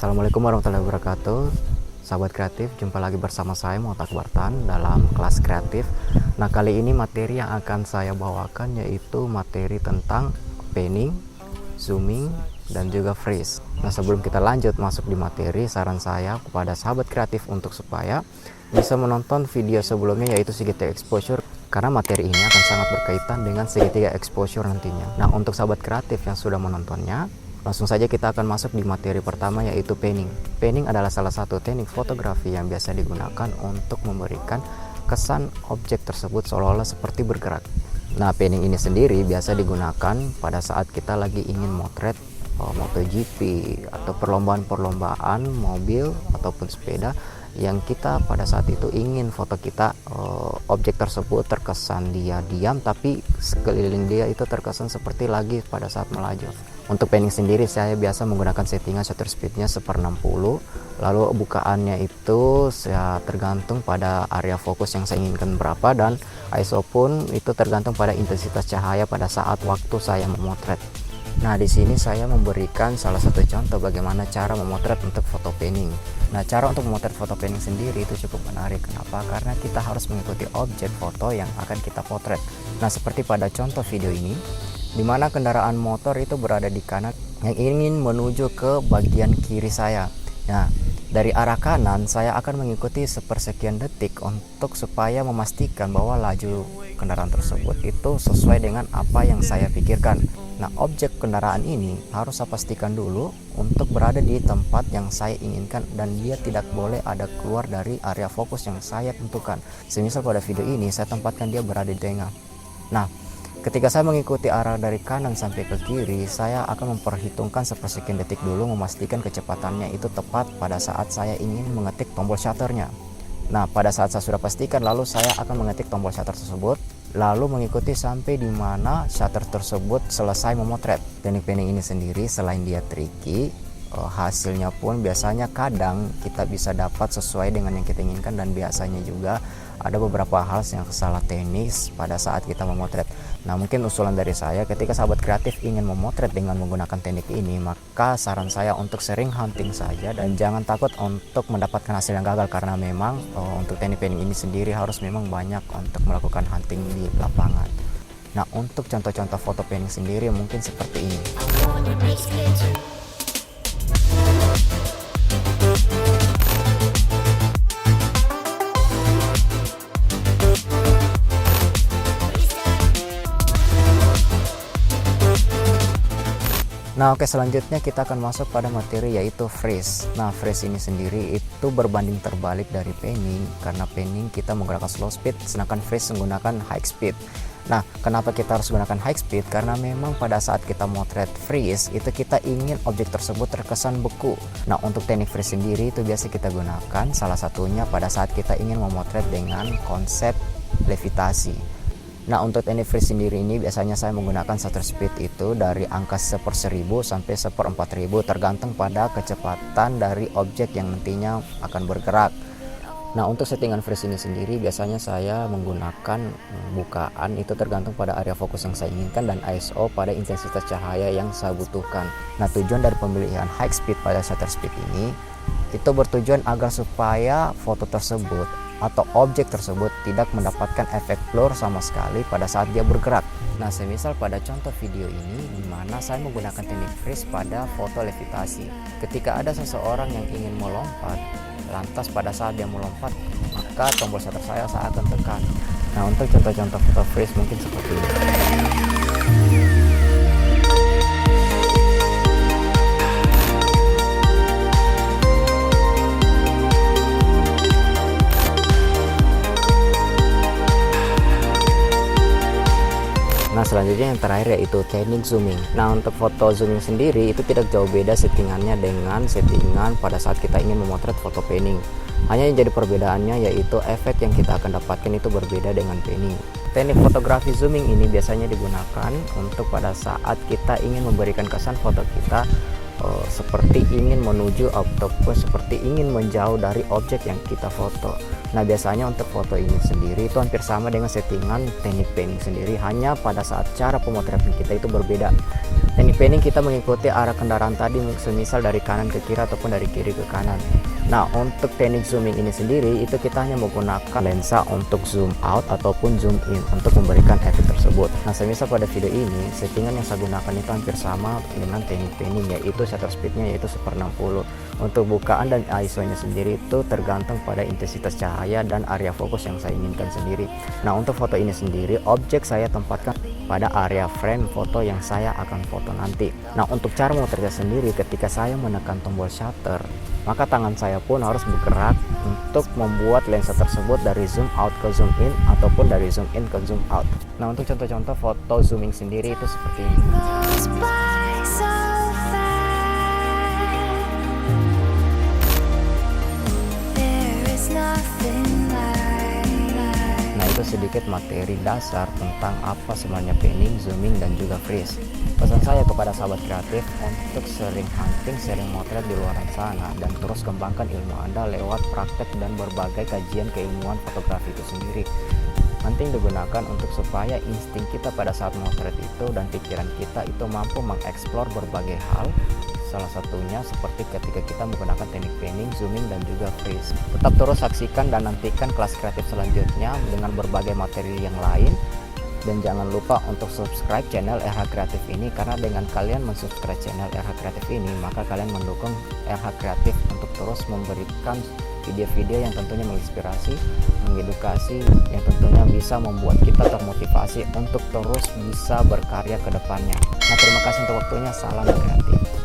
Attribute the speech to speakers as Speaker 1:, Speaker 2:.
Speaker 1: Assalamualaikum warahmatullahi wabarakatuh. Sahabat kreatif, jumpa lagi bersama saya Muhammad Akbartan dalam kelas kreatif. Nah, kali ini materi yang akan saya bawakan yaitu materi tentang panning, zooming, dan juga freeze. Nah, sebelum kita lanjut masuk di materi, saran saya kepada sahabat kreatif untuk supaya bisa menonton video sebelumnya yaitu segitiga exposure, karena materi ini akan sangat berkaitan dengan segitiga exposure nantinya. Nah, untuk sahabat kreatif yang sudah menontonnya, langsung saja kita akan masuk di materi pertama yaitu panning. Panning adalah salah satu teknik fotografi yang biasa digunakan untuk memberikan kesan objek tersebut seolah-olah seperti bergerak. Nah, panning ini sendiri biasa digunakan pada saat kita lagi ingin motret MotoGP atau perlombaan-perlombaan mobil ataupun sepeda yang kita pada saat itu ingin foto kita objek tersebut terkesan dia diam tapi sekeliling dia itu terkesan seperti lagi pada saat melaju. Untuk panning sendiri saya biasa menggunakan settingan shutter speednya 1/60, lalu bukaannya itu saya tergantung pada area fokus yang saya inginkan berapa, dan ISO pun itu tergantung pada intensitas cahaya pada saat waktu saya memotret. Nah, di sini saya memberikan salah satu contoh bagaimana cara memotret untuk foto panning. Nah, cara untuk memotret foto panning sendiri itu cukup menarik. Kenapa? Karena kita harus mengikuti objek foto yang akan kita potret. Nah, seperti pada contoh video ini, di mana kendaraan motor itu berada di kanan yang ingin menuju ke bagian kiri saya. Nah, dari arah kanan saya akan mengikuti sepersekian detik untuk supaya memastikan bahwa laju kendaraan tersebut itu sesuai dengan apa yang saya pikirkan. Nah, objek kendaraan ini harus saya pastikan dulu untuk berada di tempat yang saya inginkan dan dia tidak boleh ada keluar dari area fokus yang saya tentukan. Semisal pada video ini saya tempatkan dia berada di tengah. Nah, ketika saya mengikuti arah dari kanan sampai ke kiri, saya akan memperhitungkan sepersekian detik dulu memastikan kecepatannya itu tepat pada saat saya ingin mengetik tombol shutternya. Nah, pada saat saya sudah pastikan, lalu saya akan mengetik tombol shutter tersebut, lalu mengikuti sampai di mana shutter tersebut selesai memotret. Teknik panning ini sendiri selain dia tricky, hasilnya pun biasanya kadang kita bisa dapat sesuai dengan yang kita inginkan, dan biasanya juga ada beberapa hal yang salah teknis pada saat kita memotret. Nah, mungkin usulan dari saya, ketika sahabat kreatif ingin memotret dengan menggunakan teknik ini, maka saran saya untuk sering hunting saja dan jangan takut untuk mendapatkan hasil yang gagal, karena memang untuk teknik panning ini sendiri harus memang banyak untuk melakukan hunting di lapangan. Nah, untuk contoh-contoh foto panning sendiri mungkin seperti ini. Nah, oke, selanjutnya kita akan masuk pada materi yaitu freeze. Nah, freeze ini sendiri itu berbanding terbalik dari panning, karena panning kita menggunakan slow speed sedangkan freeze menggunakan high speed. Nah, kenapa kita harus menggunakan high speed? Karena memang pada saat kita motret freeze itu kita ingin objek tersebut terkesan beku. Nah, untuk teknik freeze sendiri itu biasa kita gunakan salah satunya pada saat kita ingin memotret dengan konsep levitasi. Nah, untuk teknik freeze sendiri ini biasanya saya menggunakan shutter speed itu dari angka 1/1000 sampai 1/4000 tergantung pada kecepatan dari objek yang nantinya akan bergerak. Nah, untuk settingan freeze ini sendiri biasanya saya menggunakan bukaan itu tergantung pada area fokus yang saya inginkan dan ISO pada intensitas cahaya yang saya butuhkan. Nah, tujuan dari pemilihan high speed pada shutter speed ini itu bertujuan agar supaya foto tersebut atau objek tersebut tidak mendapatkan efek blur sama sekali pada saat dia bergerak. Nah, semisal pada contoh video ini di mana saya menggunakan teknik freeze pada foto levitasi. Ketika ada seseorang yang ingin melompat, lantas pada saat dia melompat, maka tombol shutter saya akan tekan. Nah, untuk contoh-contoh foto freeze mungkin seperti ini. Nah, selanjutnya yang terakhir yaitu teknik zooming. Nah, untuk foto zooming sendiri itu tidak jauh beda settingannya dengan settingan pada saat kita ingin memotret foto panning. Hanya yang jadi perbedaannya yaitu efek yang kita akan dapatkan itu berbeda dengan panning. Teknik fotografi zooming ini biasanya digunakan untuk pada saat kita ingin memberikan kesan foto kita seperti ingin menuju ataupun seperti ingin menjauh dari objek yang kita foto. Nah, biasanya untuk foto ini sendiri itu hampir sama dengan settingan teknik panning sendiri, hanya pada saat cara pemotretan kita itu berbeda. Teknik panning kita mengikuti arah kendaraan tadi, semisal dari kanan ke kiri ataupun dari kiri ke kanan. Nah, untuk teknik zooming ini sendiri itu kita hanya menggunakan lensa untuk zoom out ataupun zoom in untuk memberikan efek tersebut. Nah, semisal pada video ini settingan yang saya gunakan itu hampir sama dengan teknik panning, yaitu shutter speednya yaitu 1/60. Untuk bukaan dan ISO nya sendiri itu tergantung pada intensitas cahaya dan area fokus yang saya inginkan sendiri. Nah, untuk foto ini sendiri objek saya tempatkan pada area frame foto yang saya akan foto nanti. Nah, untuk cara memotretnya sendiri, ketika saya menekan tombol shutter, maka tangan saya pun harus bergerak untuk membuat lensa tersebut dari zoom out ke zoom in ataupun dari zoom in ke zoom out. Nah, untuk contoh-contoh foto zooming sendiri itu seperti ini. Nah, itu sedikit materi dasar tentang apa sebenarnya panning, zooming, dan juga freeze. Pesan saya kepada sahabat kreatif untuk sering hunting, sering motret di luar sana, dan terus kembangkan ilmu Anda lewat praktek dan berbagai kajian keilmuan fotografi itu sendiri. Penting digunakan untuk supaya insting kita pada saat motret itu dan pikiran kita itu mampu mengeksplor berbagai hal. Salah satunya seperti ketika kita menggunakan teknik panning, zooming, dan juga freeze. Tetap terus saksikan dan nantikan kelas kreatif selanjutnya dengan berbagai materi yang lain. Dan jangan lupa untuk subscribe channel RH Kreatif ini, karena dengan kalian mensubscribe channel RH Kreatif ini, maka kalian mendukung RH Kreatif untuk terus memberikan video-video yang tentunya menginspirasi, mengedukasi, yang tentunya bisa membuat kita termotivasi untuk terus bisa berkarya ke depannya. Nah, terima kasih untuk waktunya. Salam kreatif.